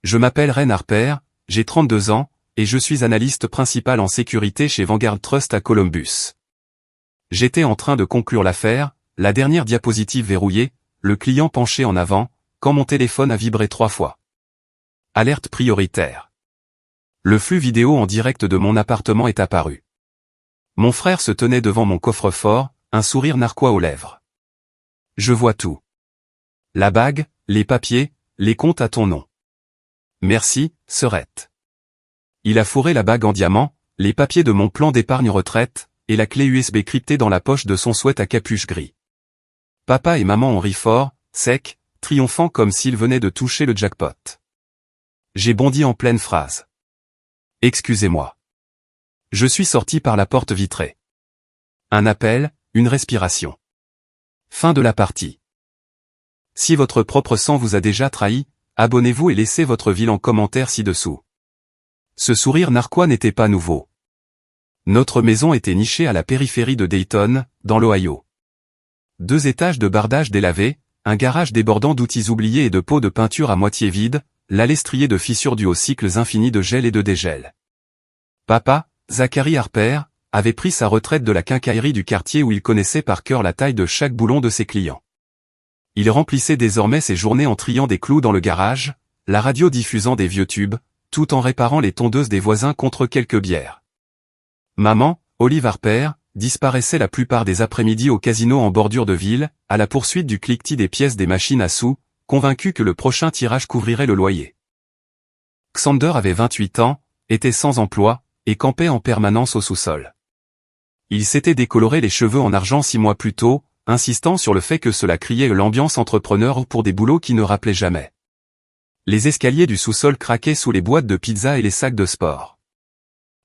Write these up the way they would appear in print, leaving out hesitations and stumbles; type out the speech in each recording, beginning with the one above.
Je m'appelle Ren Harper, j'ai 32 ans, et je suis analyste principal en sécurité chez Vanguard Trust à Columbus. J'étais en train de conclure l'affaire, la dernière diapositive verrouillée, le client penché en avant, quand mon téléphone a vibré 3 fois. Alerte prioritaire. Le flux vidéo en direct de mon appartement est apparu. Mon frère se tenait devant mon coffre-fort, un sourire narquois aux lèvres. Je vois tout. La bague, les papiers, les comptes à ton nom. Merci, Serette. Il a fourré la bague en diamant, les papiers de mon plan d'épargne retraite, et la clé USB cryptée dans la poche de son sweat à capuche gris. Papa et maman ont ri fort, sec, triomphant comme s'ils venaient de toucher le jackpot. J'ai bondi en pleine phrase. Excusez-moi. Je suis sorti par la porte vitrée. Un appel, une respiration. Fin de la partie. Si votre propre sang vous a déjà trahi, abonnez-vous et laissez votre ville en commentaire ci-dessous. Ce sourire narquois n'était pas nouveau. Notre maison était nichée à la périphérie de Dayton, dans l'Ohio. 2 étages de bardage délavé, un garage débordant d'outils oubliés et de pots de peinture à moitié vides, l'allée striée de fissures dues aux cycles infinis de gel et de dégel. Papa, Zachary Harper, avait pris sa retraite de la quincaillerie du quartier où il connaissait par cœur la taille de chaque boulon de ses clients. Il remplissait désormais ses journées en triant des clous dans le garage, la radio diffusant des vieux tubes, tout en réparant les tondeuses des voisins contre quelques bières. Maman, Olive Harper, disparaissait la plupart des après-midi au casino en bordure de ville, à la poursuite du cliquetis des pièces des machines à sous, convaincu que le prochain tirage couvrirait le loyer. Xander avait 28 ans, était sans emploi, et campait en permanence au sous-sol. Il s'était décoloré les cheveux en argent 6 mois plus tôt, insistant sur le fait que cela criait l'ambiance entrepreneur pour des boulots qui ne rappelaient jamais. Les escaliers du sous-sol craquaient sous les boîtes de pizza et les sacs de sport.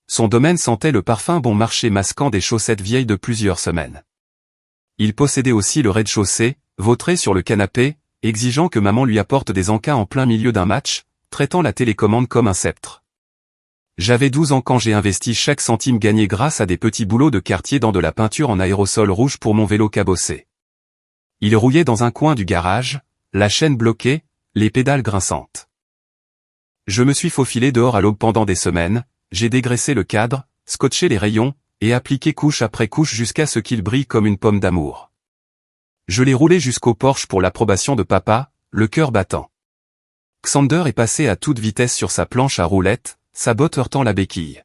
Son domaine sentait le parfum bon marché masquant des chaussettes vieilles de plusieurs semaines. Il possédait aussi le rez-de-chaussée, vautré sur le canapé, exigeant que maman lui apporte des encas en plein milieu d'un match, traitant la télécommande comme un sceptre. J'avais 12 ans quand j'ai investi chaque centime gagné grâce à des petits boulots de quartier dans de la peinture en aérosol rouge pour mon vélo cabossé. Il rouillait dans un coin du garage, la chaîne bloquée, les pédales grinçantes. Je me suis faufilé dehors à l'aube pendant des semaines, j'ai dégraissé le cadre, scotché les rayons, et appliqué couche après couche jusqu'à ce qu'il brille comme une pomme d'amour. Je l'ai roulé jusqu'au porche pour l'approbation de papa, le cœur battant. Xander est passé à toute vitesse sur sa planche à roulettes, sa botte heurtant la béquille.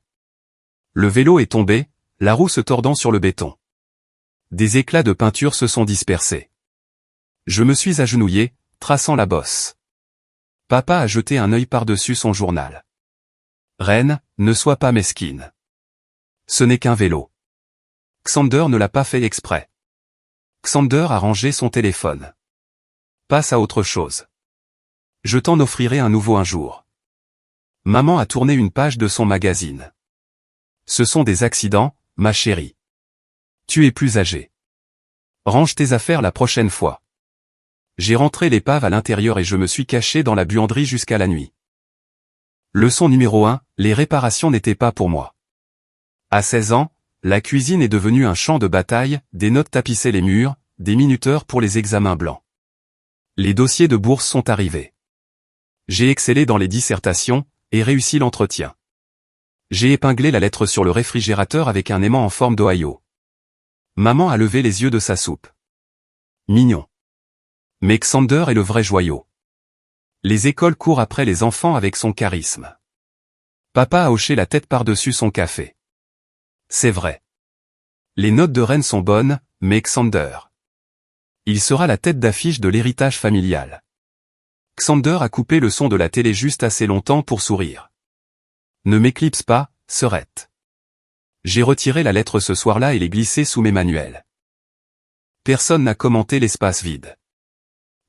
Le vélo est tombé, la roue se tordant sur le béton. Des éclats de peinture se sont dispersés. Je me suis agenouillé, traçant la bosse. Papa a jeté un œil par-dessus son journal. Ren, ne sois pas mesquine. Ce n'est qu'un vélo. Xander ne l'a pas fait exprès. Xander a rangé son téléphone. Passe à autre chose. Je t'en offrirai un nouveau un jour. Maman a tourné une page de son magazine. Ce sont des accidents, ma chérie. Tu es plus âgée. Range tes affaires la prochaine fois. J'ai rentré l'épave à l'intérieur et je me suis caché dans la buanderie jusqu'à la nuit. Leçon numéro 1, les réparations n'étaient pas pour moi. À 16 ans, la cuisine est devenue un champ de bataille, des notes tapissaient les murs, des minuteurs pour les examens blancs. Les dossiers de bourse sont arrivés. J'ai excellé dans les dissertations, et réussi l'entretien. J'ai épinglé la lettre sur le réfrigérateur avec un aimant en forme d'Ohio. Maman a levé les yeux de sa soupe. Mignon. Mais Xander est le vrai joyau. Les écoles courent après les enfants avec son charisme. Papa a hoché la tête par-dessus son café. C'est vrai. Les notes de Ren sont bonnes, mais Xander. Il sera la tête d'affiche de l'héritage familial. Xander a coupé le son de la télé juste assez longtemps pour sourire. Ne m'éclipse pas, Serette. J'ai retiré la lettre ce soir-là et l'ai glissée sous mes manuels. Personne n'a commenté l'espace vide.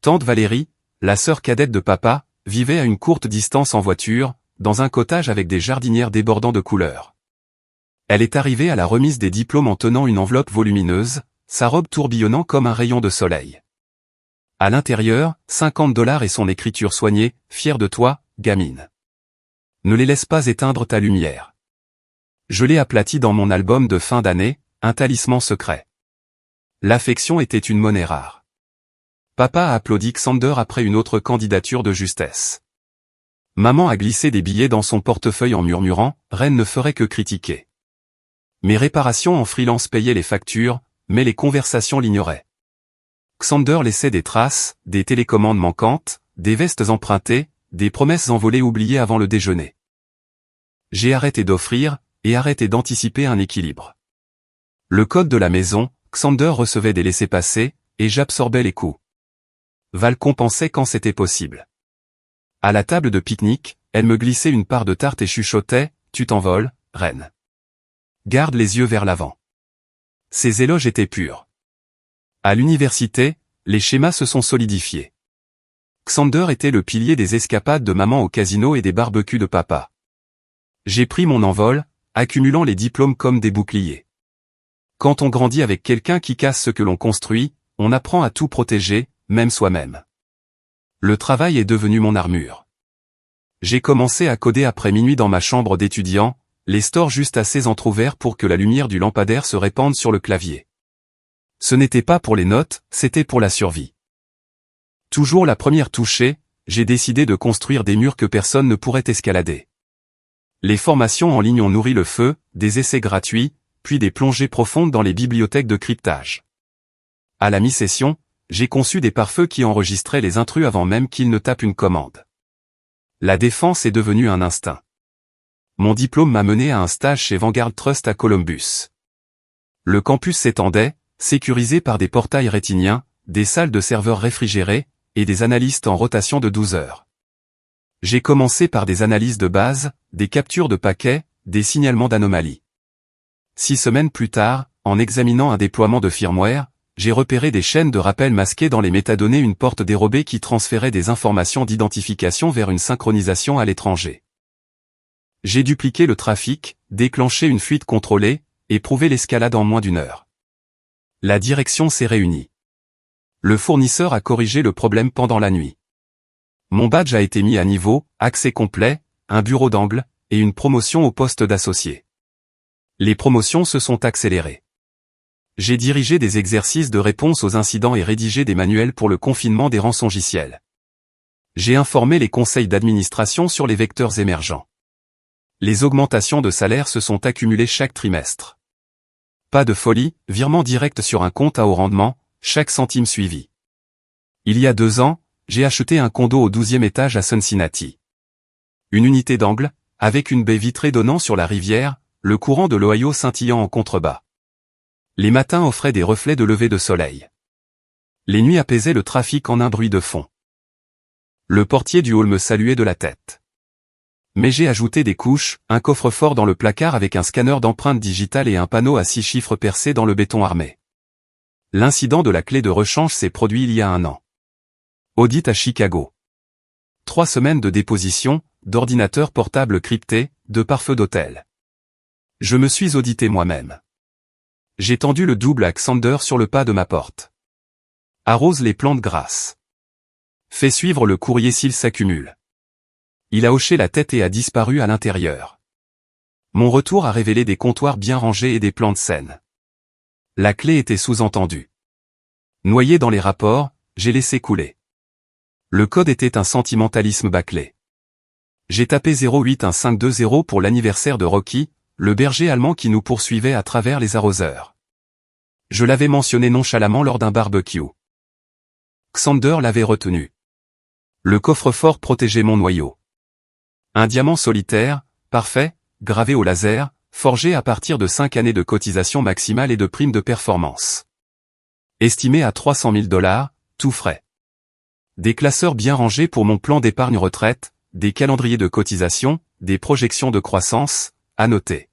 Tante Valérie, la sœur cadette de papa, vivait à une courte distance en voiture, dans un cottage avec des jardinières débordant de couleurs. Elle est arrivée à la remise des diplômes en tenant une enveloppe volumineuse, sa robe tourbillonnant comme un rayon de soleil. À l'intérieur, $50 et son écriture soignée, fière de toi, gamine. Ne les laisse pas éteindre ta lumière. Je l'ai aplati dans mon album de fin d'année, un talisman secret. L'affection était une monnaie rare. Papa a applaudi Xander après une autre candidature de justesse. Maman a glissé des billets dans son portefeuille en murmurant, Ren ne ferait que critiquer. Mes réparations en freelance payaient les factures, mais les conversations l'ignoraient. Xander laissait des traces, des télécommandes manquantes, des vestes empruntées, des promesses envolées oubliées avant le déjeuner. J'ai arrêté d'offrir, et arrêté d'anticiper un équilibre. Le code de la maison, Xander recevait des laissez-passer, et j'absorbais les coups. Val compensait quand c'était possible. À la table de pique-nique, elle me glissait une part de tarte et chuchotait, « Tu t'envoles, Ren. Garde les yeux vers l'avant. » Ses éloges étaient purs. À l'université, les schémas se sont solidifiés. Xander était le pilier des escapades de maman au casino et des barbecues de papa. J'ai pris mon envol, accumulant les diplômes comme des boucliers. Quand on grandit avec quelqu'un qui casse ce que l'on construit, on apprend à tout protéger, même soi-même. Le travail est devenu mon armure. J'ai commencé à coder après minuit dans ma chambre d'étudiant, les stores juste assez entr'ouverts pour que la lumière du lampadaire se répande sur le clavier. Ce n'était pas pour les notes, c'était pour la survie. Toujours la première touchée, j'ai décidé de construire des murs que personne ne pourrait escalader. Les formations en ligne ont nourri le feu, des essais gratuits, puis des plongées profondes dans les bibliothèques de cryptage. À la mi-session, j'ai conçu des pare-feux qui enregistraient les intrus avant même qu'ils ne tapent une commande. La défense est devenue un instinct. Mon diplôme m'a mené à un stage chez Vanguard Trust à Columbus. Le campus s'étendait, sécurisé par des portails rétiniens, des salles de serveurs réfrigérées, et des analystes en rotation de 12 heures. J'ai commencé par des analyses de base, des captures de paquets, des signalements d'anomalies. 6 semaines plus tard, en examinant un déploiement de firmware, j'ai repéré des chaînes de rappel masquées dans les métadonnées, une porte dérobée qui transférait des informations d'identification vers une synchronisation à l'étranger. J'ai dupliqué le trafic, déclenché une fuite contrôlée, et prouvé l'escalade en moins d'1 heure. La direction s'est réunie. Le fournisseur a corrigé le problème pendant la nuit. Mon badge a été mis à niveau, accès complet, un bureau d'angle, et une promotion au poste d'associé. Les promotions se sont accélérées. J'ai dirigé des exercices de réponse aux incidents et rédigé des manuels pour le confinement des rançongiciels. J'ai informé les conseils d'administration sur les vecteurs émergents. Les augmentations de salaire se sont accumulées chaque trimestre. Pas de folie, virement direct sur un compte à haut rendement, chaque centime suivi. Il y a 2 ans, j'ai acheté un condo au 12e étage à Cincinnati. Une unité d'angle, avec une baie vitrée donnant sur la rivière, le courant de l'Ohio scintillant en contrebas. Les matins offraient des reflets de lever de soleil. Les nuits apaisaient le trafic en un bruit de fond. Le portier du hall me saluait de la tête. Mais j'ai ajouté des couches, un coffre-fort dans le placard avec un scanner d'empreintes digitales et un panneau à 6 chiffres percé dans le béton armé. L'incident de la clé de rechange s'est produit il y a 1 an. Audit à Chicago. 3 semaines de déposition, d'ordinateurs portables cryptés, de pare-feux d'hôtel. Je me suis audité moi-même. J'ai tendu le double à Xander sur le pas de ma porte. Arrose les plantes grasses. Fais suivre le courrier s'il s'accumule. Il a hoché la tête et a disparu à l'intérieur. Mon retour a révélé des comptoirs bien rangés et des plantes saines. La clé était sous-entendue. Noyé dans les rapports, j'ai laissé couler. Le code était un sentimentalisme bâclé. J'ai tapé 081520 pour l'anniversaire de Rocky, le berger allemand qui nous poursuivait à travers les arroseurs. Je l'avais mentionné nonchalamment lors d'un barbecue. Xander l'avait retenu. Le coffre-fort protégeait mon noyau. Un diamant solitaire, parfait, gravé au laser, forgé à partir de 5 années de cotisation maximale et de primes de performance. Estimé à $300 000, tout frais. Des classeurs bien rangés pour mon plan d'épargne retraite, des calendriers de cotisation, des projections de croissance, à noter.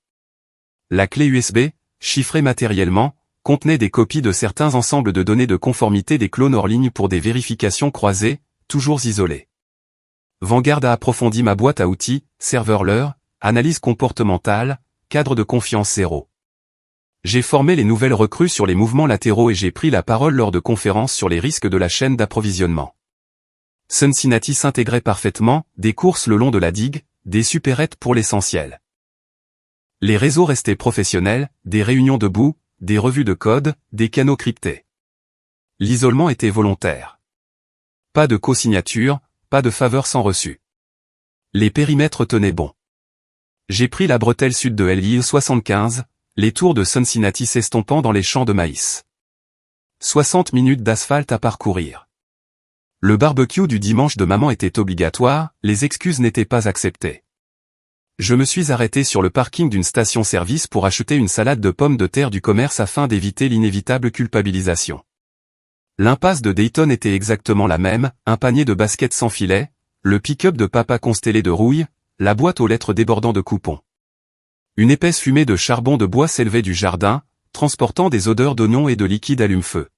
La clé USB, chiffrée matériellement, contenait des copies de certains ensembles de données de conformité des clones hors ligne pour des vérifications croisées, toujours isolées. Vanguard a approfondi ma boîte à outils, serveur-leur, analyse comportementale, cadre de confiance 0. J'ai formé les nouvelles recrues sur les mouvements latéraux et j'ai pris la parole lors de conférences sur les risques de la chaîne d'approvisionnement. Cincinnati s'intégrait parfaitement, des courses le long de la digue, des supérettes pour l'essentiel. Les réseaux restaient professionnels, des réunions debout, des revues de code, des canaux cryptés. L'isolement était volontaire. Pas de co-signature, pas de faveur sans reçu. Les périmètres tenaient bon. J'ai pris la bretelle sud de LIE 75, les tours de Cincinnati s'estompant dans les champs de maïs. 60 minutes d'asphalte à parcourir. Le barbecue du dimanche de maman était obligatoire, les excuses n'étaient pas acceptées. Je me suis arrêté sur le parking d'une station-service pour acheter une salade de pommes de terre du commerce afin d'éviter l'inévitable culpabilisation. L'impasse de Dayton était exactement la même, un panier de baskets sans filet, le pick-up de papa constellé de rouille, la boîte aux lettres débordant de coupons. Une épaisse fumée de charbon de bois s'élevait du jardin, transportant des odeurs d'oignons et de liquide allume-feu.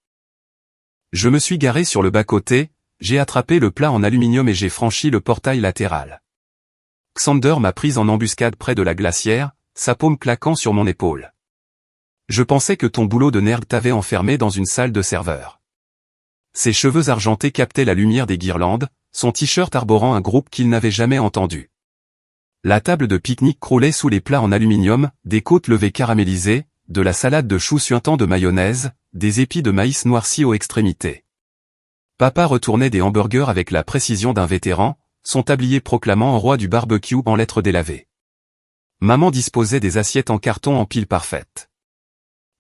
Je me suis garé sur le bas-côté, j'ai attrapé le plat en aluminium et j'ai franchi le portail latéral. Xander m'a prise en embuscade près de la glacière, sa paume claquant sur mon épaule. Je pensais que ton boulot de nerd t'avait enfermé dans une salle de serveur. Ses cheveux argentés captaient la lumière des guirlandes, son t-shirt arborant un groupe qu'il n'avait jamais entendu. La table de pique-nique croulait sous les plats en aluminium, des côtes levées caramélisées, de la salade de choux suintant de mayonnaise, des épis de maïs noircis aux extrémités. Papa retournait des hamburgers avec la précision d'un vétéran, son tablier proclamant en roi du barbecue en lettres délavées. Maman disposait des assiettes en carton en pile parfaite.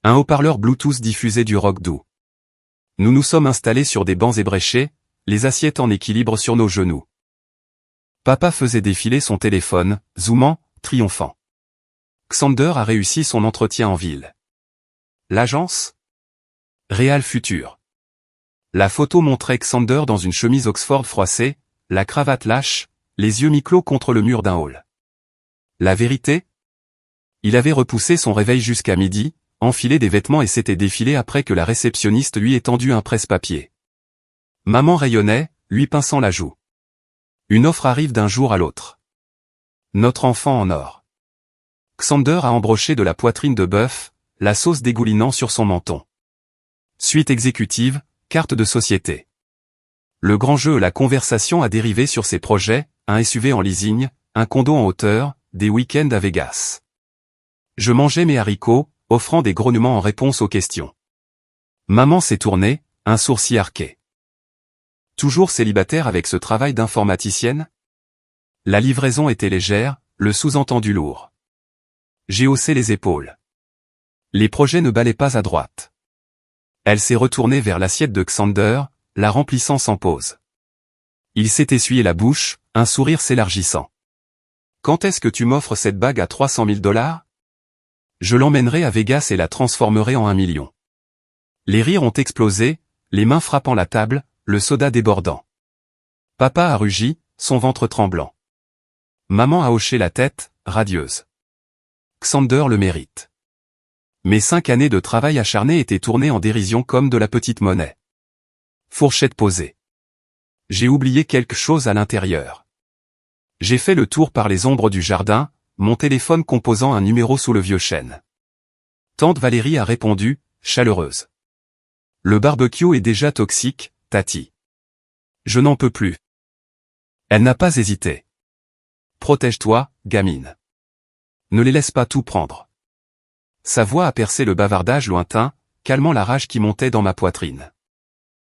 Un haut-parleur Bluetooth diffusait du rock doux. Nous nous sommes installés sur des bancs ébréchés, les assiettes en équilibre sur nos genoux. Papa faisait défiler son téléphone, zoomant, triomphant. Xander a réussi son entretien en ville. L'agence ? Real Futur. La photo montrait Xander dans une chemise Oxford froissée, la cravate lâche, les yeux mi-clos contre le mur d'un hall. La vérité ? Il avait repoussé son réveil jusqu'à midi, enfilé des vêtements et s'était défilé après que la réceptionniste lui ait tendu un presse-papier. Maman rayonnait, lui pinçant la joue. Une offre arrive d'un jour à l'autre. Notre enfant en or. Xander a embroché de la poitrine de bœuf, la sauce dégoulinant sur son menton. Suite exécutive, carte de société. Le grand jeu la conversation a dérivé sur ses projets, un SUV en leasing, un condo en hauteur, des week-ends à Vegas. Je mangeais mes haricots, offrant des grognements en réponse aux questions. Maman s'est tournée, un sourcil arqué. Toujours célibataire avec ce travail d'informaticienne ? La livraison était légère, le sous-entendu lourd. J'ai haussé les épaules. Les projets ne ballaient pas à droite. Elle s'est retournée vers l'assiette de Xander, la remplissant sans pause. Il s'est essuyé la bouche, un sourire s'élargissant. Quand est-ce que tu m'offres cette bague à 300 000 $? Je l'emmènerai à Vegas et la transformerai en 1 million. Les rires ont explosé, les mains frappant la table, le soda débordant. Papa a rugi, son ventre tremblant. Maman a hoché la tête, radieuse. Xander le mérite. Mes 5 années de travail acharné étaient tournées en dérision comme de la petite monnaie. Fourchette posée. J'ai oublié quelque chose à l'intérieur. J'ai fait le tour par les ombres du jardin, mon téléphone composant un numéro sous le vieux chêne. Tante Valérie a répondu, chaleureuse. Le barbecue est déjà toxique, Tati. Je n'en peux plus. Elle n'a pas hésité. Protège-toi, gamine. Ne les laisse pas tout prendre. Sa voix a percé le bavardage lointain, calmant la rage qui montait dans ma poitrine.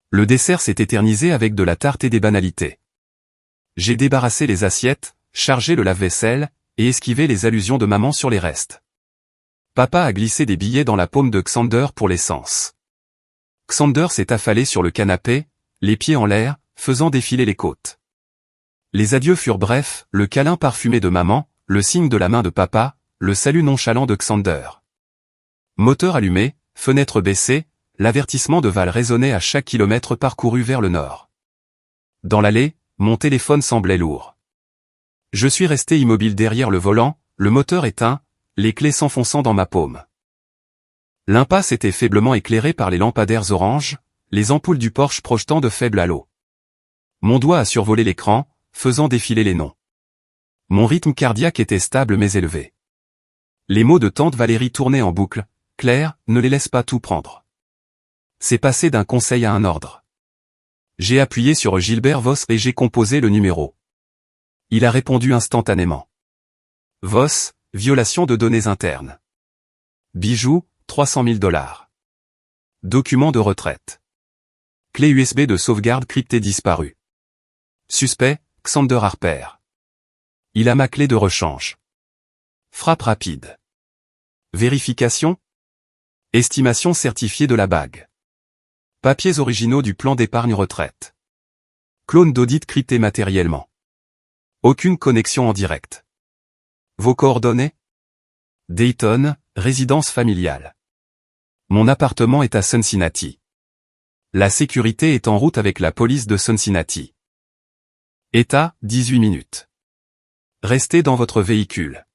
Le dessert s'est éternisé avec de la tarte et des banalités. J'ai débarrassé les assiettes, chargé le lave-vaisselle, et esquivé les allusions de maman sur les restes. Papa a glissé des billets dans la paume de Xander pour l'essence. Xander s'est affalé sur le canapé, les pieds en l'air, faisant défiler les côtes. Les adieux furent brefs, le câlin parfumé de maman, le signe de la main de papa, le salut nonchalant de Xander. Moteur allumé, fenêtre baissée, l'avertissement de Val résonnait à chaque kilomètre parcouru vers le nord. Dans l'allée, mon téléphone semblait lourd. Je suis resté immobile derrière le volant, le moteur éteint, les clés s'enfonçant dans ma paume. L'impasse était faiblement éclairée par les lampadaires orange, les ampoules du Porsche projetant de faibles halos. Mon doigt a survolé l'écran, faisant défiler les noms. Mon rythme cardiaque était stable mais élevé. Les mots de tante Valérie tournaient en boucle. Claire, ne les laisse pas tout prendre. C'est passé d'un conseil à un ordre. J'ai appuyé sur Gilbert Voss et j'ai composé le numéro. Il a répondu instantanément. Voss, violation de données internes. Bijoux, 300 000 $. Document de retraite. Clé USB de sauvegarde cryptée disparue. Suspect, Xander Harper. Il a ma clé de rechange. Frappe rapide. Vérification. Estimation certifiée de la bague. Papiers originaux du plan d'épargne retraite. Clone d'audit crypté matériellement. Aucune connexion en direct. Vos coordonnées? Dayton, résidence familiale. Mon appartement est à Cincinnati. La sécurité est en route avec la police de Cincinnati. État, 18 minutes. Restez dans votre véhicule.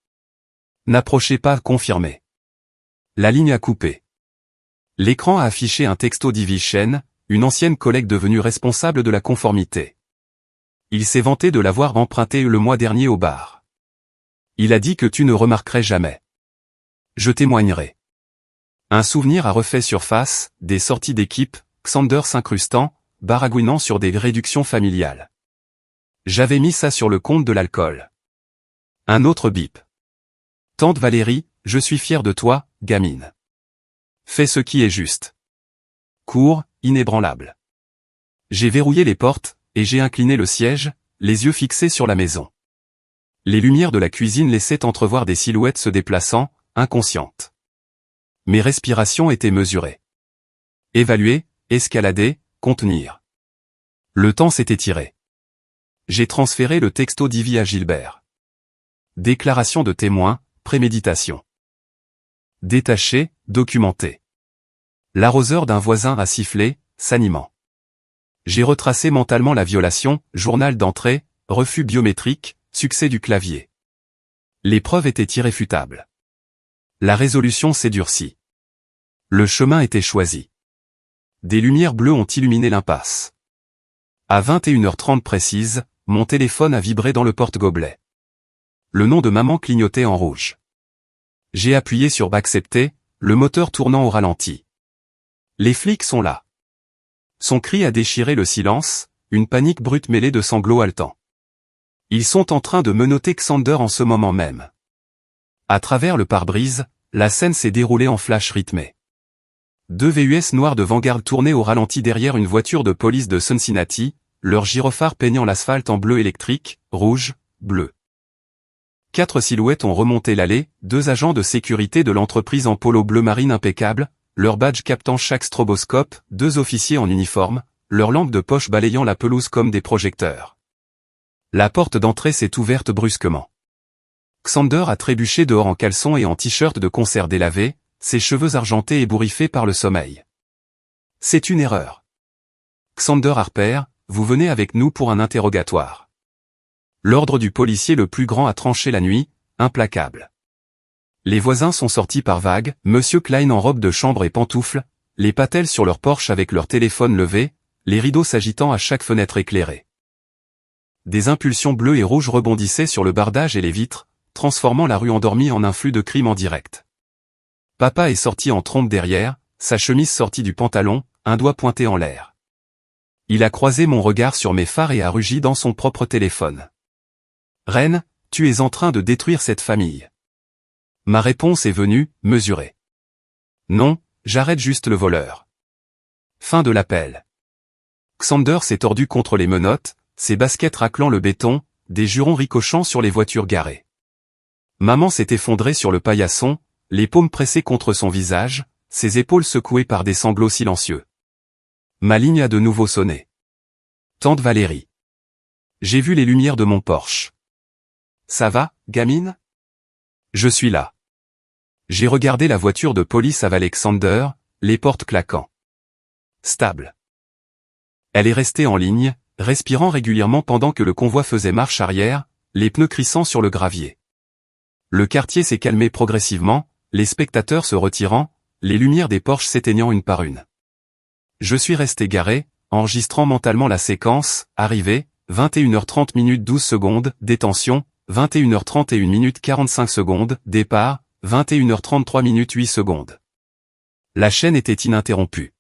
N'approchez pas, confirmé. La ligne a coupé. L'écran a affiché un texto d'Ivy Shen, une ancienne collègue devenue responsable de la conformité. Il s'est vanté de l'avoir emprunté le mois dernier au bar. Il a dit que tu ne remarquerais jamais. Je témoignerai. Un souvenir a refait surface, des sorties d'équipe, Xander s'incrustant, baragouinant sur des réductions familiales. J'avais mis ça sur le compte de l'alcool. Un autre bip. Tante Valérie, je suis fier de toi, gamine. Fais ce qui est juste. Cours, inébranlable. J'ai verrouillé les portes, et j'ai incliné le siège, les yeux fixés sur la maison. Les lumières de la cuisine laissaient entrevoir des silhouettes se déplaçant, inconscientes. Mes respirations étaient mesurées. Évaluer, escalader, contenir. Le temps s'est étiré. J'ai transféré le texto d'Ivy à Gilbert. Déclaration de témoin, préméditation. Détaché, documenté. L'arroseur d'un voisin a sifflé, s'animant. J'ai retracé mentalement la violation, journal d'entrée, refus biométrique, succès du clavier. Les preuves étaient irréfutables. La résolution s'est durcie. Le chemin était choisi. Des lumières bleues ont illuminé l'impasse. À 21h30 précise, mon téléphone a vibré dans le porte-gobelet. Le nom de maman clignotait en rouge. J'ai appuyé sur accepter, le moteur tournant au ralenti. Les flics sont là. Son cri a déchiré le silence, une panique brute mêlée de sanglots haletants. Ils sont en train de menotter Xander en ce moment même. À travers le pare-brise, la scène s'est déroulée en flash rythmé. Deux VUS noirs de Vanguard tournaient au ralenti derrière une voiture de police de Cincinnati, leurs gyrophares peignant l'asphalte en bleu électrique, rouge, bleu. 4 silhouettes ont remonté l'allée, 2 agents de sécurité de l'entreprise en polo bleu marine impeccable, leur badge captant chaque stroboscope, 2 officiers en uniforme, leurs lampes de poche balayant la pelouse comme des projecteurs. La porte d'entrée s'est ouverte brusquement. Xander a trébuché dehors en caleçon et en t-shirt de concert délavé, ses cheveux argentés ébouriffés par le sommeil. C'est une erreur. Xander Harper, vous venez avec nous pour un interrogatoire. L'ordre du policier le plus grand a tranché la nuit, implacable. Les voisins sont sortis par vagues, Monsieur Klein en robe de chambre et pantoufles, les patelles sur leur porche avec leur téléphone levé, les rideaux s'agitant à chaque fenêtre éclairée. Des impulsions bleues et rouges rebondissaient sur le bardage et les vitres, transformant la rue endormie en un flux de crimes en direct. Papa est sorti en trompe derrière, sa chemise sortie du pantalon, un doigt pointé en l'air. Il a croisé mon regard sur mes phares et a rugi dans son propre téléphone. Reine, tu es en train de détruire cette famille. Ma réponse est venue, mesurée. Non, j'arrête juste le voleur. Fin de l'appel. Xander s'est tordu contre les menottes, ses baskets raclant le béton, des jurons ricochant sur les voitures garées. Maman s'est effondrée sur le paillasson, les paumes pressées contre son visage, ses épaules secouées par des sanglots silencieux. Ma ligne a de nouveau sonné. Tante Valérie. J'ai vu les lumières de mon Porsche. Ça va, gamine? Je suis là. J'ai regardé la voiture de police avaler Xander, les portes claquant. Stable. Elle est restée en ligne, respirant régulièrement pendant que le convoi faisait marche arrière, les pneus crissant sur le gravier. Le quartier s'est calmé progressivement, les spectateurs se retirant, les lumières des Porsche s'éteignant une par une. Je suis resté garé, enregistrant mentalement la séquence, arrivée, 21h30 minutes 12 secondes, détention, 21h31 minutes 45 secondes, départ, 21h33 minutes 8 secondes. La chaîne était ininterrompue.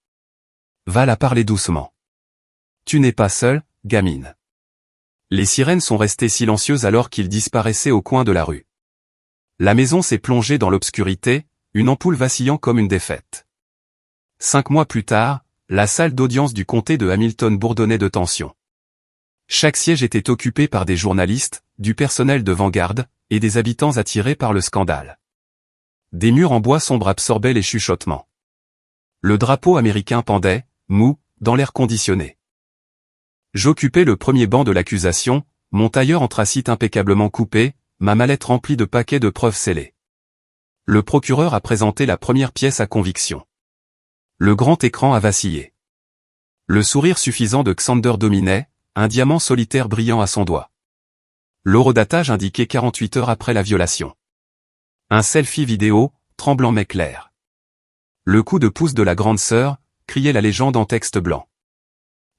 Va la parler doucement. Tu n'es pas seul, gamine. Les sirènes sont restées silencieuses alors qu'il disparaissait au coin de la rue. La maison s'est plongée dans l'obscurité, une ampoule vacillant comme une défaite. 5 mois plus tard, la salle d'audience du comté de Hamilton bourdonnait de tension. Chaque siège était occupé par des journalistes, du personnel de Vanguard, et des habitants attirés par le scandale. Des murs en bois sombre absorbaient les chuchotements. Le drapeau américain pendait, mou, dans l'air conditionné. J'occupais le premier banc de l'accusation, mon tailleur anthracite impeccablement coupé, ma mallette remplie de paquets de preuves scellées. Le procureur a présenté la première pièce à conviction. Le grand écran a vacillé. Le sourire suffisant de Xander dominait, un diamant solitaire brillant à son doigt. L'horodatage indiquait 48 heures après la violation. Un selfie vidéo, tremblant mais clair. Le coup de pouce de la grande sœur, criait la légende en texte blanc.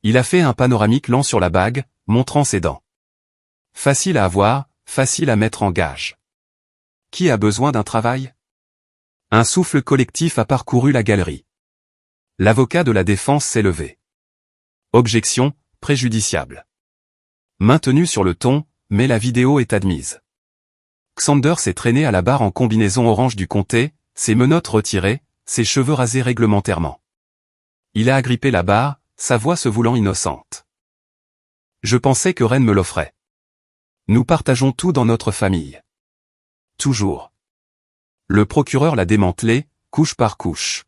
Il a fait un panoramique lent sur la bague, montrant ses dents. Facile à avoir, facile à mettre en gage. Qui a besoin d'un travail? Un souffle collectif a parcouru la galerie. L'avocat de la défense s'est levé. Objection, préjudiciable. Maintenu sur le ton, mais la vidéo est admise. Xander s'est traîné à la barre en combinaison orange du comté, ses menottes retirées, ses cheveux rasés réglementairement. Il a agrippé la barre, sa voix se voulant innocente. Je pensais que Ren me l'offrait. Nous partageons tout dans notre famille. Toujours. Le procureur l'a démantelé, couche par couche.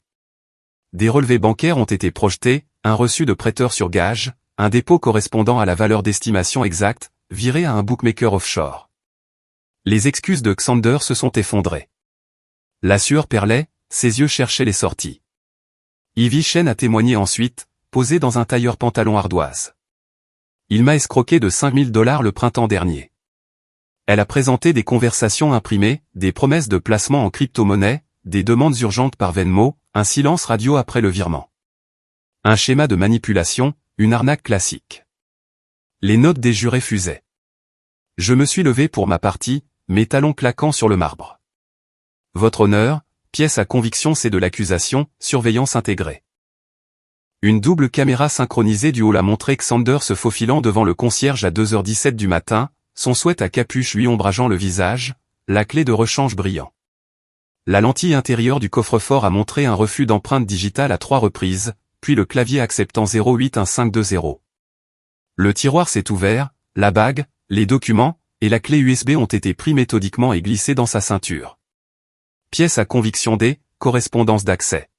Des relevés bancaires ont été projetés, un reçu de prêteur sur gage, un dépôt correspondant à la valeur d'estimation exacte, viré à un bookmaker offshore. Les excuses de Xander se sont effondrées. La sueur perlait, ses yeux cherchaient les sorties. Ivy Shen a témoigné ensuite, posé dans un tailleur pantalon ardoise. Il m'a escroqué de $5000 le printemps dernier. Elle a présenté des conversations imprimées, des promesses de placement en crypto-monnaie, des demandes urgentes par Venmo, un silence radio après le virement. Un schéma de manipulation, une arnaque classique. Les notes des jurés fusaient. Je me suis levé pour ma partie, mes talons claquant sur le marbre. Votre honneur, pièce à conviction c'est de l'accusation, surveillance intégrée. Une double caméra synchronisée du haut l'a montré Xander se faufilant devant le concierge à 2h17 du matin, son sweat à capuche lui ombrageant le visage, la clé de rechange brillant. La lentille intérieure du coffre-fort a montré un refus d'empreinte digitale à 3 reprises, puis le clavier acceptant 081520. Le tiroir s'est ouvert, la bague, les documents, et la clé USB ont été pris méthodiquement et glissés dans sa ceinture. Pièce à conviction D, correspondance d'accès.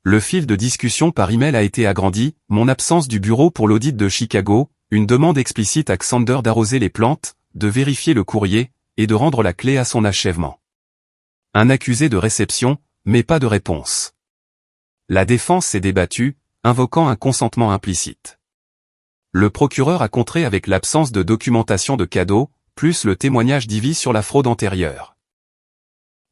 Le fil de discussion par email a été agrandi, mon absence du bureau pour l'audit de Chicago, une demande explicite à Xander d'arroser les plantes, de vérifier le courrier, et de rendre la clé à son achèvement. Un accusé de réception, mais pas de réponse. La défense s'est débattue, invoquant un consentement implicite. Le procureur a contré avec l'absence de documentation de cadeaux, plus le témoignage d'Ivy sur la fraude antérieure.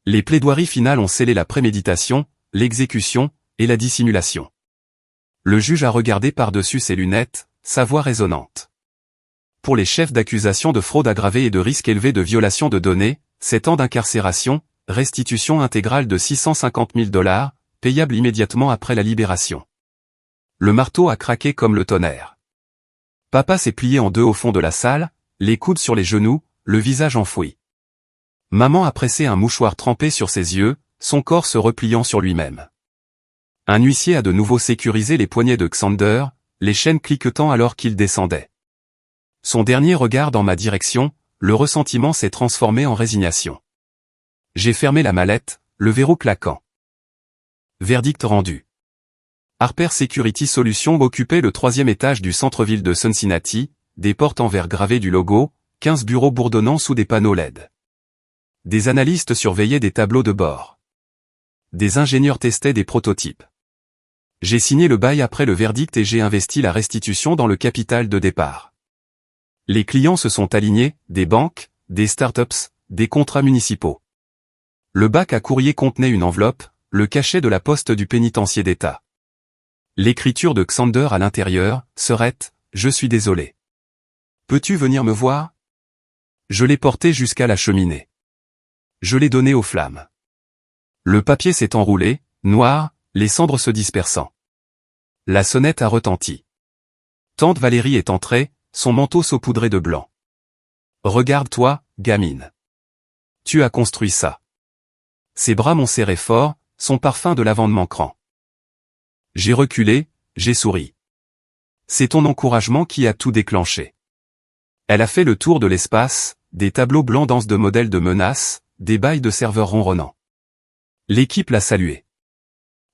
Les plaidoiries finales ont scellé la préméditation, l'exécution, et la dissimulation. Le juge a regardé par-dessus ses lunettes, sa voix résonnante. Pour les chefs d'accusation de fraude aggravée et de risque élevé de violation de données, 7 ans d'incarcération, restitution intégrale de $650 000, payable immédiatement après la libération. Le marteau a craqué comme le tonnerre. Papa s'est plié en deux au fond de la salle, les coudes sur les genoux, le visage enfoui. Maman a pressé un mouchoir trempé sur ses yeux, son corps se repliant sur lui-même. Un huissier a de nouveau sécurisé les poignets de Xander, les chaînes cliquetant alors qu'il descendait. Son dernier regard dans ma direction, le ressentiment s'est transformé en résignation. J'ai fermé la mallette, le verrou claquant. Verdict rendu. Harper Security Solutions occupait le 3e étage du centre-ville de Cincinnati, des portes en verre gravées du logo, 15 bureaux bourdonnant sous des panneaux LED. Des analystes surveillaient des tableaux de bord. Des ingénieurs testaient des prototypes. J'ai signé le bail après le verdict et j'ai investi la restitution dans le capital de départ. Les clients se sont alignés, des banques, des startups, des contrats municipaux. Le bac à courrier contenait une enveloppe, le cachet de la poste du pénitencier d'État. L'écriture de Xander à l'intérieur serait « Je suis désolé. Peux-tu venir me voir ?» Je l'ai porté jusqu'à la cheminée. Je l'ai donné aux flammes. Le papier s'est enroulé, noir, les cendres se dispersant. La sonnette a retenti. Tante Valérie est entrée, son manteau saupoudré de blanc. « Regarde-toi, gamine. Tu as construit ça. » Ses bras m'ont serré fort, son parfum de lavande manquant. J'ai reculé, j'ai souri. C'est ton encouragement qui a tout déclenché. Elle a fait le tour de l'espace, des tableaux blancs denses de modèles de menaces, des bails de serveurs ronronnants. L'équipe l'a saluée.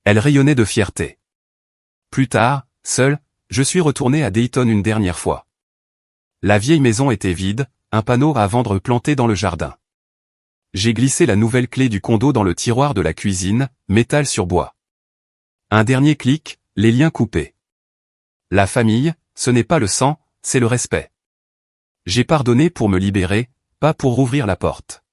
Elle rayonnait de fierté. Plus tard, seul, je suis retourné à Dayton une dernière fois. La vieille maison était vide, un panneau à vendre planté dans le jardin. J'ai glissé la nouvelle clé du condo dans le tiroir de la cuisine, métal sur bois. Un dernier clic, les liens coupés. La famille, ce n'est pas le sang, c'est le respect. J'ai pardonné pour me libérer, pas pour rouvrir la porte.